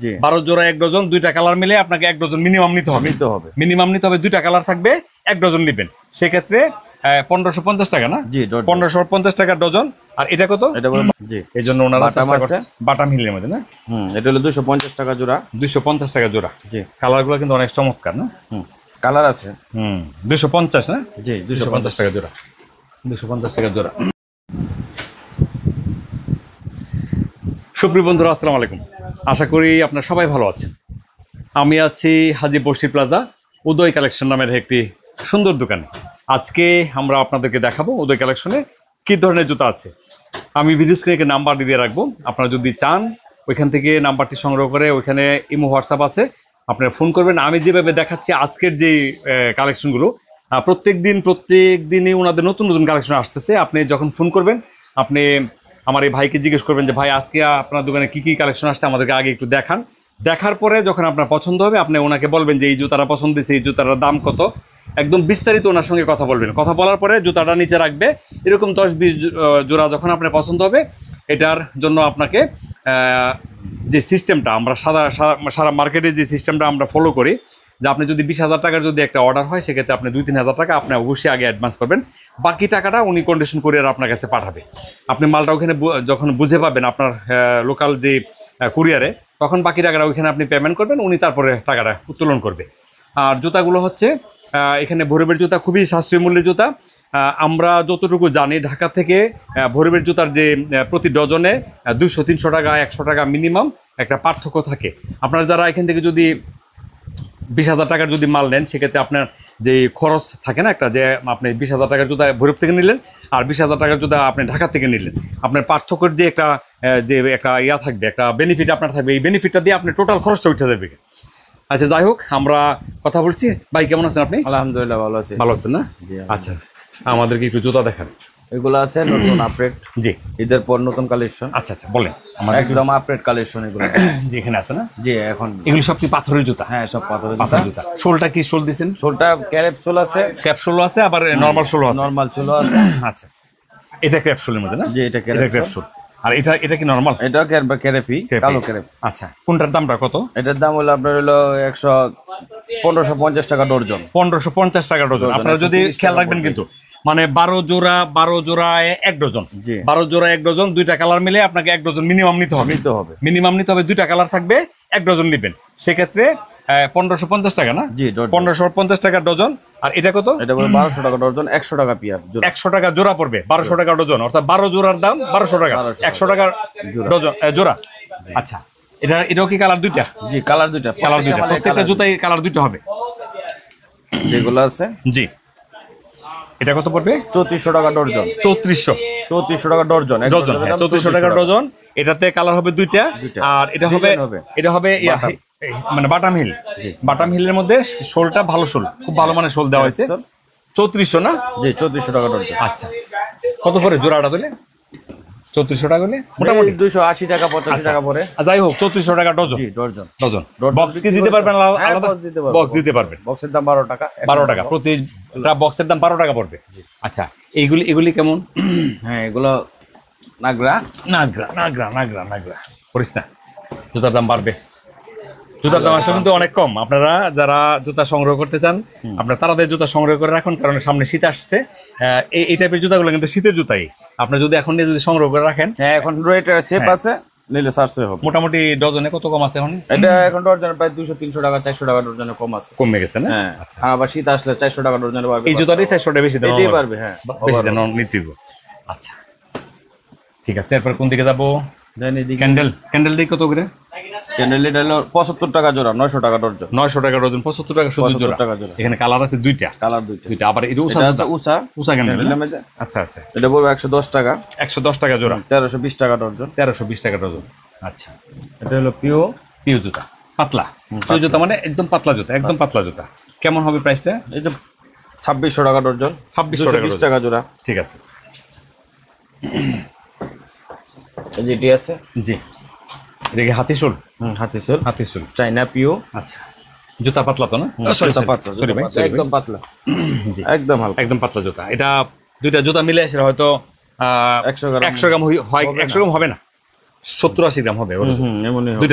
জি 12 জোড়া 1 ডজন, 2টা কালার মিলে আপনাকে 1 ডজন মিনিমাম নিতে হবে। মিনিমাম নিতে হবে, 2টা কালার থাকবে, 1 ডজন নেবেন, সেক্ষেত্রে 1550 টাকা না? জি 1550 টাকা ডজন। আর এটা কত? এটা জি এই জন্য ওনারা বাটাম আছে, বাটাম হিলের মধ্যে না? এটা হলো 250 টাকা জোড়া। 250 টাকা জোড়া। জি কালারগুলো কিন্তু অনেক চমৎকার না? কালার আছে। 250 না? জি 250 টাকা জোড়া। 250 টাকা জোড়া। সুপ্রিয় বন্ধুরা, আসসালামু আলাইকুম। আশা করি আপনারা সবাই ভালো আছেন। আমি আছি হাজী বস্তি প্লাজা উদয় কালেকশন নামের একটি সুন্দর দোকানে। আজকে আমরা আপনাদেরকে দেখাবো উদয় কালেকশনে কী ধরনের জুতা আছে। আমি ভিডিও স্ক্রিনে নাম্বার দিয়ে রাখবো, আপনারা যদি চান ওইখান থেকে নাম্বারটি সংগ্রহ করে ওইখানে ইমো হোয়াটসঅ্যাপ আছে, আপনারা ফোন করবেন। আমি যেভাবে দেখাচ্ছি আজকের যে কালেকশনগুলো, প্রত্যেক দিনই ওনাদের নতুন নতুন কালেকশন আসতেছে। আপনি যখন ফোন করবেন, আপনি আমার এই ভাইকে জিজ্ঞেস করবেন যে ভাই আজকে আপনার দোকানে কী কী কালেকশন আসছে আমাদেরকে আগে একটু দেখান। দেখার পরে যখন আপনার পছন্দ হবে, আপনি ওনাকে বলবেন যে এই জুতাটা পছন্দ হয়েছে, এই জুতাটার দাম কত, একদম বিস্তারিত ওনার সঙ্গে কথা বলবেন। কথা বলার পরে জুতাটা নিচে রাখবে, এরকম 10-20 জোড়া যখন আপনার পছন্দ হবে, এটার জন্য আপনাকে যে সিস্টেমটা আমরা সারা মার্কেটে যে সিস্টেমটা আমরা ফলো করি, যে আপনি যদি 20,000 টাকার যদি একটা অর্ডার হয়, সেক্ষেত্রে আপনি 2-3 হাজার টাকা আপনি অবশ্যই আগে অ্যাডভান্স করবেন, বাকি টাকাটা উনি কন্ডিশন কুরিয়ার আপনার কাছে পাঠাবে। আপনি মালটা ওখানে যখন বুঝে পাবেন আপনার লোকাল যে কুরিয়ারে, তখন বাকি টাকাটা ওইখানে আপনি পেমেন্ট করবেন, উনি তারপরে টাকাটা উত্তোলন করবে। আর জুতাগুলো হচ্ছে এখানে ভৈরবের জুতা, খুবই সাশ্রয়ী মূল্যের জুতা। আমরা যতটুকু জানি ঢাকা থেকে ভৈরবের জুতার যে প্রতি ডজনে 200-300 টাকা 100 টাকা মিনিমাম একটা পার্থক্য থাকে। আপনারা যারা এখান থেকে যদি 20,000 টাকার যদি মাল নেন, সেক্ষেত্রে আপনার যে খরচ থাকে না একটা, যে আপনি 20,000 টাকার জুতা ভৈরব থেকে নিলেন আর 20,000 টাকার জুতা আপনি ঢাকা থেকে নিলেন, আপনার পার্থক্যের যে একটা ইয়া থাকবে, একটা বেনিফিট আপনার থাকবে, এই বেনিফিটটা দিয়ে আপনি টোটাল খরচটা উঠে যাবে। আচ্ছা, যাই হোক, আমরা কথা বলছি। ভাই কেমন আছেন আপনি? আলহামদুলিল্লাহ ভালো আছি। ভালো আছেন না? জি আচ্ছা, আমাদেরকে একটু জুতা দেখান। এগুলো আছে নতুন আপডেট। জি, ঈদের পর নতুন কালেকশন। আচ্ছা আচ্ছা, বলেন। একদম আপডেট কালেকশন এগুলো। জি, এখানে আছে না? জি এখন এগুলো সব কি পাথরের জুতা? হ্যাঁ সব পাথরের জুতা। শোলটা কি শোল দিয়েছেন? শোলটা ক্যাপসুল আছে, ক্যাপসুল আছে, আবার নরমাল শোল আছে। নরমাল শোল আছে। আচ্ছা, এটা ক্যাপসুলের মধ্যে না? জি এটা ক্যাপসুল। আর এটা কি নরমাল? এটা ক্যারেপি, কালো ক্যারেপ। আচ্ছা, কোনটার দামটা কত? এটার দাম হলো আপনার হলো 1550 টাকা ডজন। 1550 টাকা ডজন। আপনারা যদি খেয়াল রাখবেন কিন্তু, মানে 12 জোড়ায় 1 ডজন। 12 জোড়া 1 ডজন, 2টা কালার মিলে আপনাকে 1 ডজন মিনিমাম নিতে হবে। মিনিমাম নিতে হবে, 2টা কালার থাকবে, 1 ডজন নেবেন, সেক্ষেত্রে 1550 টাকা না? জি 1550 টাকা ডজন। আর এটা কত? এটা 1200 টাকা ডজন, 100 টাকা পিয়ার। 100 টাকা জোড়া পড়বে, 1200 টাকা ডজন, অর্থাৎ 12 জোড়ার দাম 1200 টাকা, 100 টাকা ডজন জোড়া। আচ্ছা, এটাও কি কালার দুইটা? জি কালার দুইটা, প্রত্যেকটা জুতাই কালার দুইটা হবে যেগুলো আছে। জি, এটা কত পড়বে? 3400 টাকা ডজন। 3400 টাকা ডজন। 3400 টাকা ডজন। এটাতে কালার হবে দুইটা, আর এটা হবে মানে বাটাম হিল। বাটাম হিলের মধ্যে শোলটা ভালো শোল, খুব ভালো মানের শোল দেওয়া হয়েছে। 3400 না? জি 3400 টাকা ডজন। আচ্ছা, কত পরে জোড়াটা দিলে? 3400 টাকা হলে মোটামুটি 280 টাকা 85 টাকা পরে। যাই হোক, 3400 টাকা ডজন। জি ডজন। বক্স কি দিতে পারবেন? আলাদা বক্স দিতে পারবেন। বক্সের দাম 12 টাকা। 12 টাকা প্রতিটা বক্সের দাম 12 টাকা পড়বে। আচ্ছা, এগুলি কেমন? হ্যাঁ এগুলো নাগরা করিস না, জুতার দাম বাড়বে। জুতার দাম আসলে কিন্তু অনেক কম। আপনারা যারা জুতা সংগ্রহ করতে চান, আপনারা তাড়াতাড়ি জুতা সংগ্রহ করে রাখুন, কারণ সামনে শীত আসছে। এই টাইপের জুতাগুলো কিন্তু শীতের জুতাই। আপনি যদি এখন নিয়ে যদি সংগ্রহ করে রাখেন, হ্যাঁ এখন রেট সেফ আছে, নিলে সাশ্রয় হবে। মোটামুটি ডজনে কত কম আছে এখন? এটা এখন ডজনে প্রায় 200-300 টাকা 400 টাকা ডজনে কম আছে, কমে গেছে না? হ্যাঁ। আচ্ছা, আবার শীত আসলে 400 টাকা ডজনে পারবে। এই জুতারই 400 টাকা বেশি দাম পারবে। হ্যাঁ বেশি দাম নিতেইব। আচ্ছা, ঠিক আছে, এরপর কোন দিকে যাবো? ক্যান্ডেল দিয়ে কত করে? ক্যান্ডেল এটা হলো 75 টাকা জোড়া, 900 টাকা ডজন। 900 টাকা ডজন, 75 টাকা শুধু জোড়া। এখানে কালার আছে দুইটা। আবার এটা উষা ক্যান্ডেল। আচ্ছা, এটা বলবো 110 টাকা। 110 টাকা জোড়া, 1320 টাকা ডজন। 1320 টাকা ডজন। আচ্ছা, এটা হলো পিও জুতা, পাতলা পিও জুতা, মানে একদম পাতলা জুতা, একদম পাতলা জুতা। কেমন হবে প্রাইসটা? এটা 2600 টাকা ডজন, 2620 টাকা জোড়া। ঠিক আছে, যেটি আছে। জি, এটা কি হাতি শোল? হাতি শোল চাইনা পিও। আচ্ছা, জুতা পাতলা তো না? জুতা পাতলা, একদম পাতলা। জি, একদম হালকা, একদম পাতলা জুতা। এটা দুইটা জুতা মিলে আসলে হয়তো 100 গ্রাম হয়, 100 গ্রাম হবে না, 70-80 গ্রাম হবে ওর ওজন। এমনই হবে।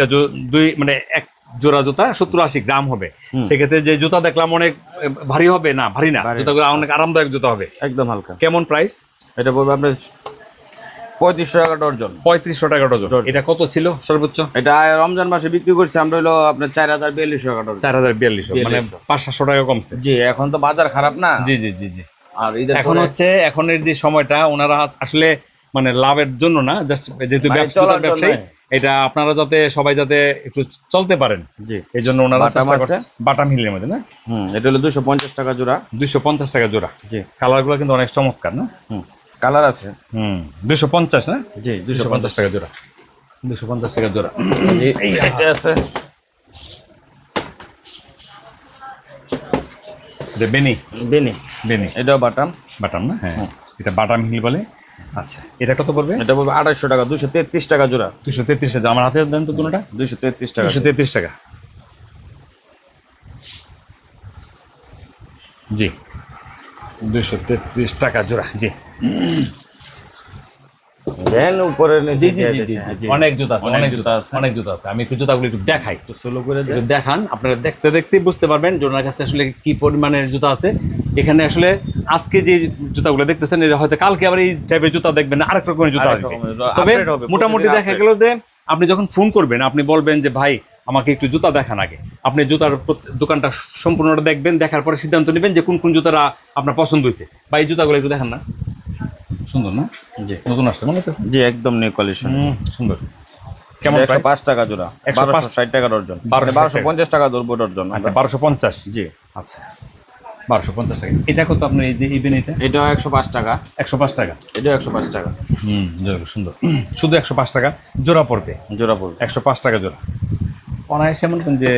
দুই মানে এক জোড়া জুতা 70-80 গ্রাম হবে। সেক্ষেত্রে যে জুতা দেখলাম অনেক ভারী হবে না, ভারী না, জুতাগুলো অনেক আরামদায়ক জুতা হবে। একদম হালকা। কেমন প্রাইস? এটা পড়বে আপনার 3500 টাকা ডজন। 3500 টাকা ডজন। এটা কত ছিল সর্বোচ্চ? এটা রমজান মাসে বিক্রি করছি আমরা হলো আপনার 4042 টাকা ডজন। 4042, মানে 500-700 টাকা কমছে। জি, এখন তো বাজার খারাপ না। জি জি জি জি। আর এখন হচ্ছে এখনের যে সময়টা ওনারা আসলে মানে লাভের জন্য না, জাস্ট যেহেতু চলার ব্যবসায়ী, জন্য। এটা আপনারা যাতে সবাই যাতে একটু চলতে পারেন, জি, এই জন্য ওনারা বাটাম চেষ্টা আছে। করছে। বাটাম হিলের মধ্যে না? এটা হলো 250 টাকা জোড়া। 250 টাকা জোড়া। জি, কালারগুলো কিন্তু অনেক চমৎকার না? কালার আছে। 250 না? জি, 250 টাকা জোড়া। 250 টাকা জোড়া। এটা আছে। যে বেনি বেনি, বেনি এটাও বাটাম। বাটাম না? হ্যাঁ, এটা বাটাম হিল বলে। আচ্ছা, এটা কত পড়বে? এটা পড়বে 2800 টাকা। 233 টাকা জোড়া। 233 টাকা। আমার হাতে দেন তো দুটোটা। 233 টাকা। 233 টাকা। জি, 233 টাকা জোড়া। জি দেন উপরে জি জি জি জি। অনেক জুতা আছে, অনেক অনেক জুতা জুতা আছে। আছে, অনেক জুতা আছে। আমি একটু জুতাগুলো একটু দেখাই, একটু স্লো করে দেন। একটু দেখান। আপনারা দেখতে দেখতেই বুঝতে পারবেন যে ওনার কাছে আসলে কি পরিমাণের জুতা আছে। এখানে আসলে আজকে যে জুতাগুলো দেখতেছেন, এটা হয়তো কালকে আবার এই টাইপের জুতা দেখবেন না, আরেক রকমের জুতা আরেক আসবে। রকমের, তবে upgrade হবে, মোটামুটি প্রতিদিন দেখা গেল যে আপনি যখন ফোন করবেন, আপনি বলবেন যে ভাই আমাকে একটু জুতা দেখান আগে। আপনি জুতার দোকানটা সম্পূর্ণটা দেখবেন, দেখার পরে সিদ্ধান্ত নেবেন যে কোন কোন জুতাটা আপনার পছন্দ হয়েছে। বা এই জুতাগুলো একটু দেখান না, সুন্দর না? জি নতুন আসছে মনে হচ্ছে। জি, একদম নিউ কালেকশন। সুন্দর। কেমন? 105 টাকা জোড়া। 105 1260 টাকা ডজন। 1260 1250 টাকা ধরবো ডজন। আচ্ছা, 1250। জি, আচ্ছা, 1250 টাকা। এটা কত আপনার এই যে ইভেন এটা? এটাও 105 টাকা। 105 টাকা। এটাও 105 টাকা সুন্দর। শুধু 105 টাকা জোড়া পড়বে। জোড়া পড়বে। 105 টাকা জোড়া। অনায়াসে মনে করেন যে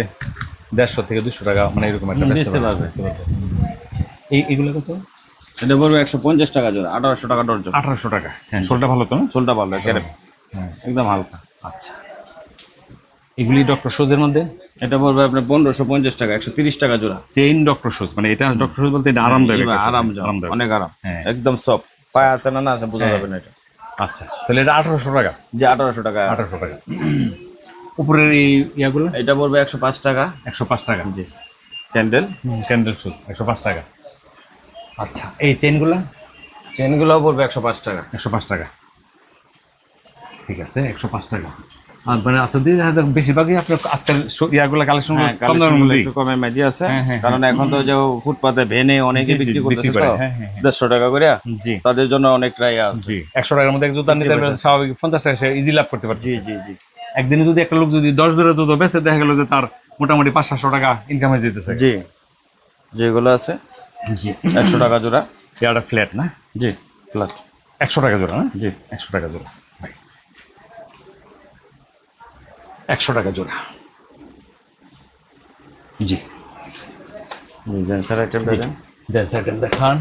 150 থেকে 200 টাকা, মানে এরকম একটা বেচতে পারবে। এইগুলো কত? এটা পড়বে 150 টাকা জোড়া। 1800 টাকা ডজন। 1800 টাকা। হ্যাঁ, সোলটা ভালো তো না? সোলটা ভালো, ক্যারেপ হ্যাঁ, একদম হালকা। আচ্ছা। এগুলি ডক্টর শুজের মধ্যে? এটা পড়বে আপনার 1550 টাকা। 130 টাকা জোড়া। চেইন ডক্টর শুজ, মানে এটা ডক্টর শুজ বলতে এটা আরামদায়ক একটা shoe। আরামদায়ক, অনেক আরাম। হ্যাঁ। একদম সফট। পায়ে আছে না আছে বোঝা যাবে না এটা। আচ্ছা, তাহলে এটা 1800 টাকা। যে 1800 টাকা। 1800 টাকা। উপরের এই ইয়াগুলো? এটা পড়বে 105 টাকা। 105 টাকা। জি, ক্যান্ডেল ক্যান্ডেল শুজ 105 টাকা। আচ্ছা, এই চেইনগুলো? চেনগুলোও পড়বে 105 টাকা। 105 টাকা। ঠিক আছে, 105 টাকা। আর মানে আচ্ছা, বেশিরভাগই আপনার আজকাল ইয়াগুলো কালেকশন কম দামের মধ্যে। একটু কমের মাঝে আছে। হ্যাঁ, হ্যাঁ, কারণ এখন তো যে ফুটপাতে ভেনে অনেকে জি, জি, বিক্রি বিক্রি করতেছে করে। তো হ্যাঁ, হ্যাঁ, হ্যাঁ। 150 টাকা করে। জি তাদের জন্য অনেক রায় আছে। জি, 100 টাকার মধ্যে জুতা নিতে পারবেন, স্বাভাবিক 50 টাকা সে ইজি লাভ করতে পারবে। জি জি জি। একদিনে যদি একটা লোক যদি 10 জোড়া জুতো বেচে, দেখা গেল যে তার মোটামুটি 500-700 টাকা ইনকামে দিতেছে। জি, যেগুলো আছে জি, 100 টাকা জোড়া। এটা ফ্ল্যাট না? জি, ফ্ল্যাট 100 টাকা জোড়া না? জি। 100 টাকা জোড়া ভাই, 100 টাকা জোড়া। জি, জেন্টসের আইটেম দেন। দেন সাইকেল দেখান।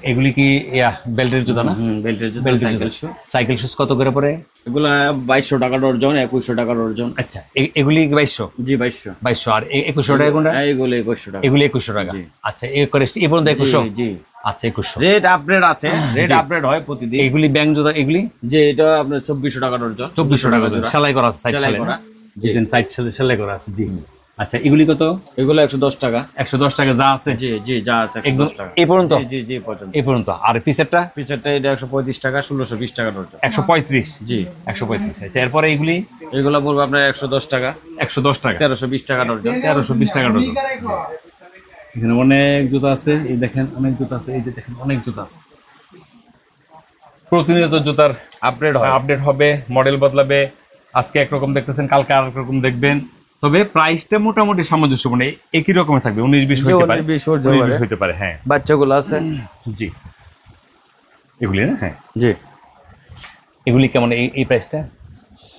এগুলি কি ইয়া বেল্টের জুতা না? বেল্টের জুতা, বেল্টের সাইকেল জুতা। শু। সাইকেল শুজ কত করে পড়ে? এগুলা 2200 টাকা ডজন, 2100 টাকা ডজন। আচ্ছা, এগুলি 2200? জি, 2200। 2200। আর 2100 টাকা কোনটা? এইগুলো 2100 টাকা। এগুলি 2100 টাকা। জি। আচ্ছা, এই করে এই পর্যন্ত 2100? জি, জি। আচ্ছা, 2100। রেট আপগ্রেড আছে, রেট জি। আপগ্রেড হয় প্রতিদিন। এগুলি ব্যাংক জুতা, এগুলি যে এটা আপনার 2400 টাকা ডজন। 2400 টাকা জোড়া। সেলাই করা আছে, সাইড সেলাই সেলাই করা। জি, সাইড সেলাই করা আছে। জি, আচ্ছা, এগুলি কত? এগুলো 110 টাকা। 110 টাকা যা আছে জি জি, যা আছে একদম 110 টাকা। এই পর্যন্ত? জি জি জি, পর্যন্ত। এই পর্যন্ত। আর পিসেরটা? পিছারটা এটা 135 টাকা, 1620 টাকা ডজন। 135? জি। 135। আচ্ছা, এরপরে এগুলি? এগুলো পড়বে আপনার 110 টাকা। 110 টাকা। 1320 টাকা ডজন। 1320 টাকা ডজন। এখানে অনেক জুতা আছে, এই দেখেন অনেক জুতা আছে, এই যে দেখেন অনেক জুতা আছে। প্রতিনিয়ত জুতার আপগ্রেড হয়। আপডেট হবে, মডেল বদলাবে। আজকে একরকম দেখতেছেন, কালকে আর রকম দেখবেন। তবে প্রাইসটা মোটামুটি সামঞ্জস্যপূর্ণ, একই রকমের থাকবে। 19-20 হতে পারে, 19-20 হতে পারে। হ্যাঁ, বাচ্চাগুলো আছে। জি, এগুলি না? হ্যাঁ, জি, এগুলি কেমন এই প্রাইসটা?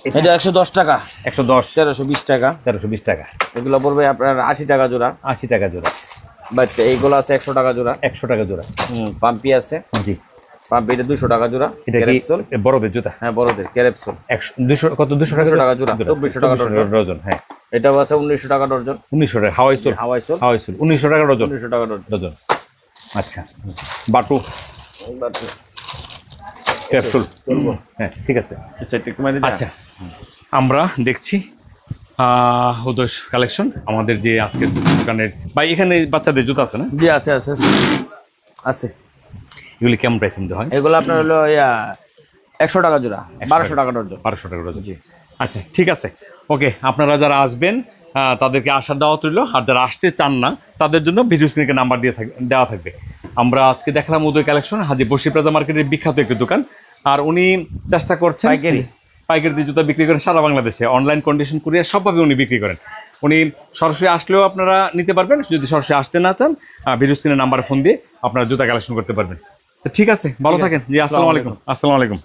এটা 110 টাকা। 110। 1320 টাকা। 1320 টাকা। এগুলো পড়বে আপনার 80 টাকা জোড়া। 80 টাকা জোড়া। বাচ্চা এইগুলো আছে 100 টাকা জোড়া। 100 টাকা জোড়া। পাম্পি আছে। জি, পাম্পি এটা 200 টাকা জোড়া। এটা কি ক্যারেপসোল। বড়দের জুতা? হ্যাঁ, বড়দের ক্যারেপসোল। 200 কত? 200 টাকা 200 টাকা জোড়া। 2400 টাকা ডজন। হ্যাঁ, এটাও আছে 1900 টাকা ডজন। 1900 টাকা। হাওয়াই সোল? হাওয়াই সোল। 1900 টাকা ডজন। 1900 টাকা ডজন। ডজন। আচ্ছা, বাটু? ক্যাপসুল হ্যাঁ ঠিক আছে। আচ্ছা একটু মানে আচ্ছা আমরা দেখছি উদয় কালেকশন আমাদের যে আজকের দোকানের বা এখানে বাচ্চাদের জুতো আছে না, জি আছে আছে আছে আছে। এগুলি কেমন প্রাইস মধ্যে হয়? এগুলো আপনার হলো 100 টাকা জোড়া, 1200 টাকা ডর্জন। 1200 টাকা ডজন। আচ্ছা ঠিক আছে, ওকে। আপনারা যারা আসবেন তাদেরকে আসার দাওয়াত রইল, আর যারা আসতে চান না তাদের জন্য ভিডিও স্ক্রিনে নাম্বার দেওয়া থাকবে। আমরা আজকে দেখালাম উদয় কালেকশন, হাজি বসির প্লাজা মার্কেটের বিখ্যাত একটি দোকান। আর উনি চেষ্টা করছেন পাইকারি দিয়ে জুতা বিক্রি করেন সারা বাংলাদেশে, অনলাইন কন্ডিশন কুরিয়ার সবভাবে উনি বিক্রি করেন। উনি সরাসরি আসলেও আপনারা নিতে পারবেন, যদি সরাসরি আসতে না চান ভিডিও স্ক্রিনে নাম্বারে ফোন দিয়ে আপনারা জুতা কালেকশন করতে পারবেন। তো ঠিক আছে, ভালো থাকেন। জি আসসালামু আলাইকুম। আসসালামু আলাইকুম।